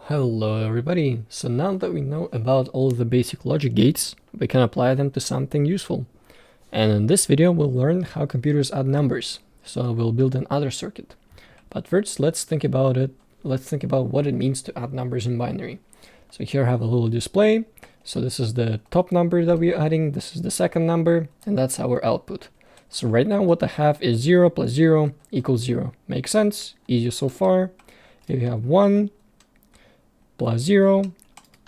Hello everybody! So now that we know about all the basic logic gates, we can apply them to something useful. And in this video we'll learn how computers add numbers, so we'll build another circuit. But first let's think about what it means to add numbers in binary. So here I have a little display, so this is the top number that we're adding, this is the second number, and that's our output. So right now what I have is 0 plus 0 equals 0. Makes sense? Easy so far. If you have 1 plus 0,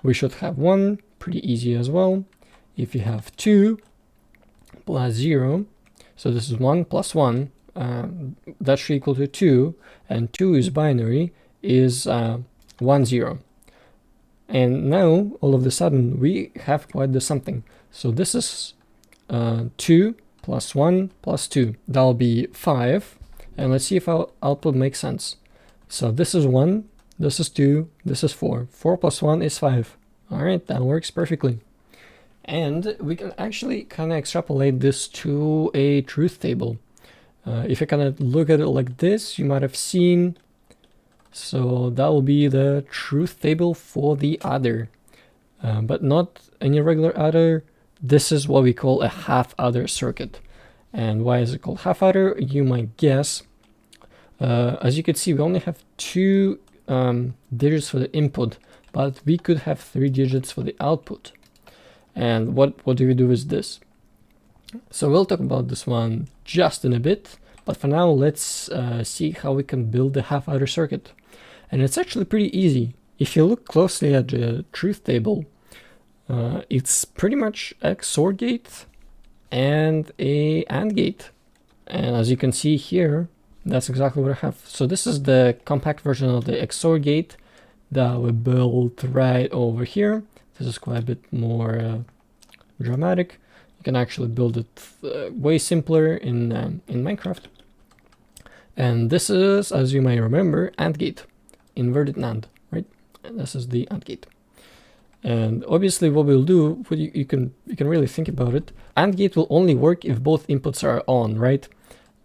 we should have 1, pretty easy as well. If you have 2 plus 0, so this is 1 plus 1, that should equal to 2, and 2 is binary, is 1, 0. And now, all of a sudden, we have quite the something. So this is 2 plus 1 plus 2. That'll be 5, and let's see if our output makes sense. So this is 1, this is 2, this is 4. 4 plus 1 is 5. Alright, that works perfectly. And we can actually kind of extrapolate this to a truth table. If you kind of look at it like this, you might have seen, so that will be the truth table for the adder. But not any regular adder. This is what we call a half adder circuit. And why is it called half adder? You might guess. As you can see, we only have 2 digits for the input, but we could have 3 digits for the output. And what do we do with this? So we'll talk about this one just in a bit, but for now let's see how we can build the half adder circuit. And it's actually pretty easy. If you look closely at the truth table, it's pretty much a XOR gate and a AND gate. And as you can see here, that's exactly what I have. So this is the compact version of the XOR gate that we built right over here. This is quite a bit more dramatic. You can actually build it way simpler in Minecraft. And this is, as you may remember, AND gate, inverted NAND, right? And this is the AND gate. And obviously what we'll do, you can really think about it, AND gate will only work if both inputs are on, right?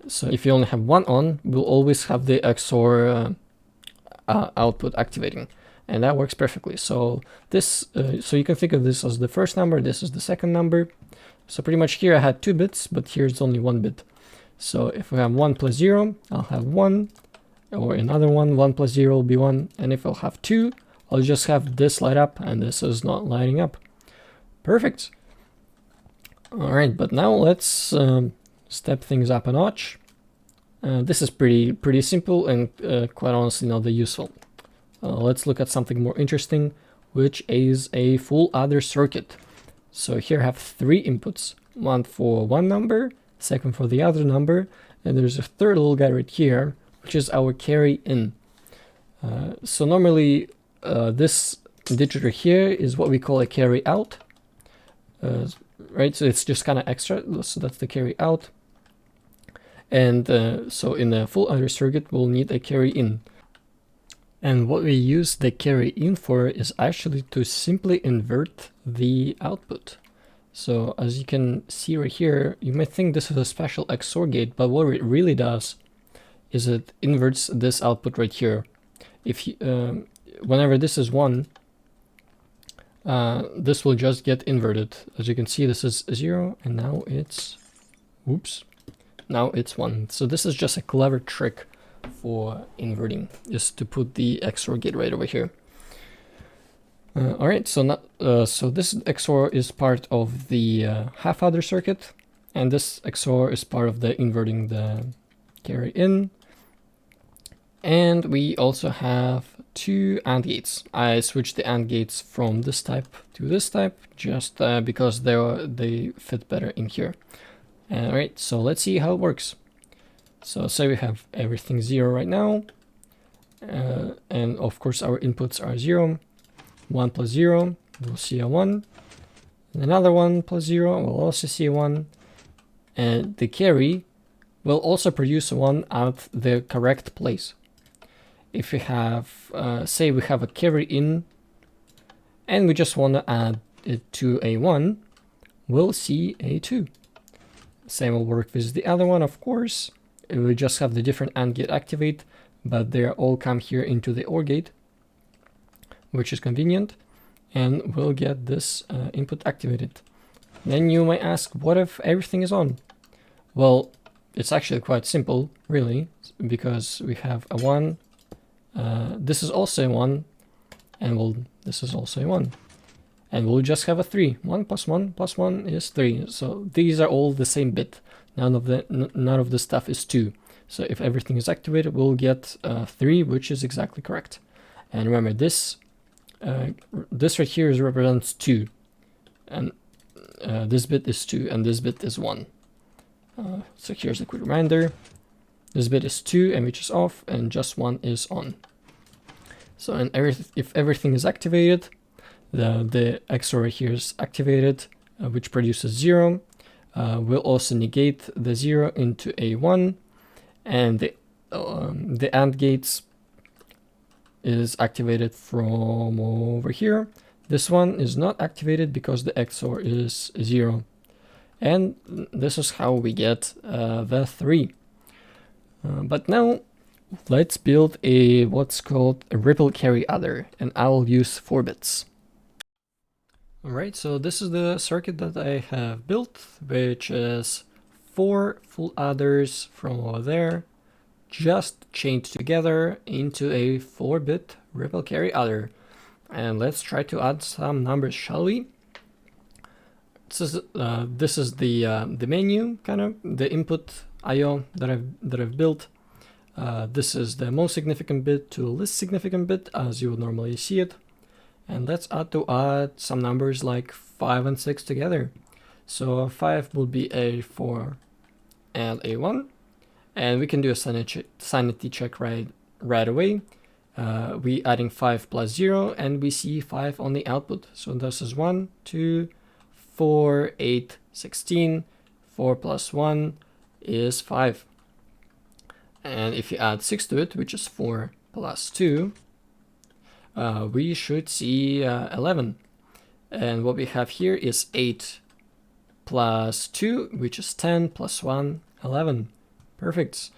So if you only have one on, we'll always have the XOR output activating, and that works perfectly. So this, so you can think of this as the first number, this is the second number. So pretty much here I had 2 bits, but here it's only 1 bit. So if we have 1 plus 0, I'll have 1, or another 1 plus 0 will be 1, and if I'll have 2, I'll just have this light up, and this is not lighting up. Perfect. Alright, but now let's step things up a notch. This is pretty simple and quite honestly not that useful. Let's look at something more interesting, which is a full adder circuit. So here I have 3 inputs, one for one number, second for the other number, and there's a third little guy right here, which is our carry in. So normally this digit right here is what we call a carry out, right? So it's just kind of extra, so that's the carry out. And so in a full adder circuit, we'll need a carry in. And what we use the carry in for is actually to simply invert the output. So as you can see right here, you may think this is a special XOR gate, but what it really does is it inverts this output right here. If you, whenever this is 1, this will just get inverted. As you can see, this is 0, and now it's, oops. Now it's 1. So this is just a clever trick for inverting, just to put the XOR gate right over here. Alright, so so this XOR is part of the half adder circuit, and this XOR is part of the inverting the carry in. And we also have 2 AND gates. I switched the AND gates from this type to this type just because they fit better in here. Alright, so let's see how it works. So say we have everything 0 right now, and of course our inputs are 0. 1 plus 0, we'll see a 1. And another 1 plus 0, we'll also see a 1. And the carry will also produce a 1 at the correct place. If we have, say we have a carry in, and we just want to add it to a 1, we'll see a 2. Same will work with the other one, of course. We just have the different AND gate activate, but they all come here into the OR gate. which is convenient, and we'll get this input activated. Then you might ask, what if everything is on? Well, it's actually quite simple, really, because we have a 1, this is also a 1, and this is also a 1. And we'll just have a 3. 1 plus 1 plus 1 is 3. So these are all the same bit. None of the stuff is 2. So if everything is activated, we'll get 3, which is exactly correct. And remember, this right here represents 2. And this bit is 2, and this bit is 1. So here's a quick reminder. This bit is 2, and which is off, and just 1 is on. So if everything is activated, the XOR right here is activated, which produces 0. We'll also negate the 0 into a 1, and the AND gates is activated from over here. This one is not activated because the XOR is 0. And this is how we get the 3. But now let's build what's called a ripple carry adder, and I'll use 4 bits. Alright, so this is the circuit that I have built, which is 4 full adders from over there, just chained together into a 4-bit ripple carry adder. And let's try to add some numbers, shall we? This is the menu, kind of the input I/O that I've built. This is the most significant bit to least significant bit, as you would normally see it. And let's add some numbers like 5 and 6 together. So 5 will be a 4 and a 1, and we can do a sanity check right away. We adding 5 plus 0, and we see 5 on the output. So this is 1, 2, 4, 8, 16. 4 plus 1 is 5. And if you add 6 to it, which is 4 plus 2, we should see 11. And what we have here is 8 plus 2, which is 10, plus 1, 11. Perfect.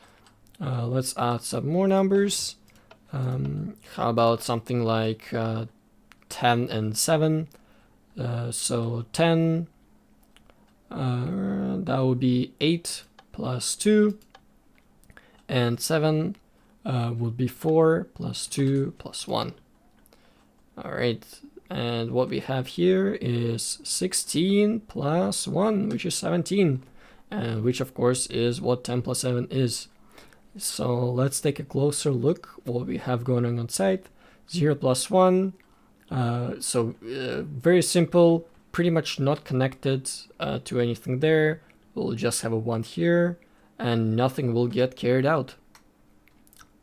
Let's add some more numbers. How about something like 10 and 7? So 10, that would be 8 plus 2, and 7 would be 4 plus 2 plus 1. All right, and what we have here is 16 plus 1, which is 17, and which of course is what 10 plus 7 is. So let's take a closer look what we have going on site. 0 plus 1, very simple, pretty much not connected to anything there. We'll just have a 1 here, and nothing will get carried out.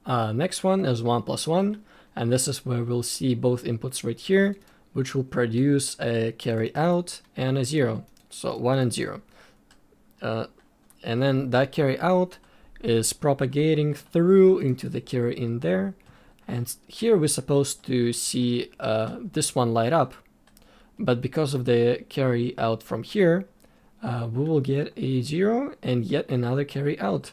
Next one is 1 plus 1, and this is where we'll see both inputs right here, which will produce a carry out and a 0. So 1 and 0. And then that carry out is propagating through into the carry in there. And here we're supposed to see this one light up. But because of the carry out from here, we will get a 0 and yet another carry out.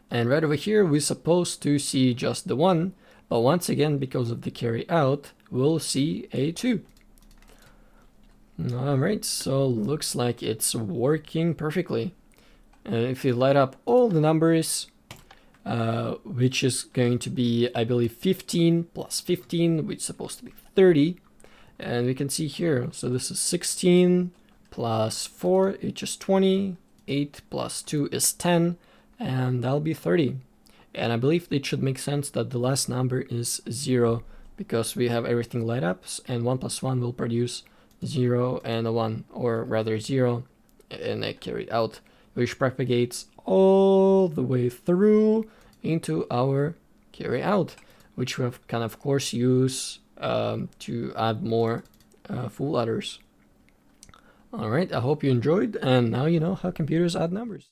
And right over here, we're supposed to see just the 1. But once again, because of the carry out, we'll see a 2. Alright, so looks like it's working perfectly. And if you light up all the numbers, which is going to be, I believe, 15 plus 15, which is supposed to be 30. And we can see here, so this is 16 plus 4, which is 20. 8 plus 2 is 10, and that'll be 30. And I believe it should make sense that the last number is 0, because we have everything light up, and 1 plus 1 will produce 0 and a 1, or rather 0 and a carry out, which propagates all the way through into our carry out, which we can of course use to add more full adders. Alright, I hope you enjoyed, and now you know how computers add numbers.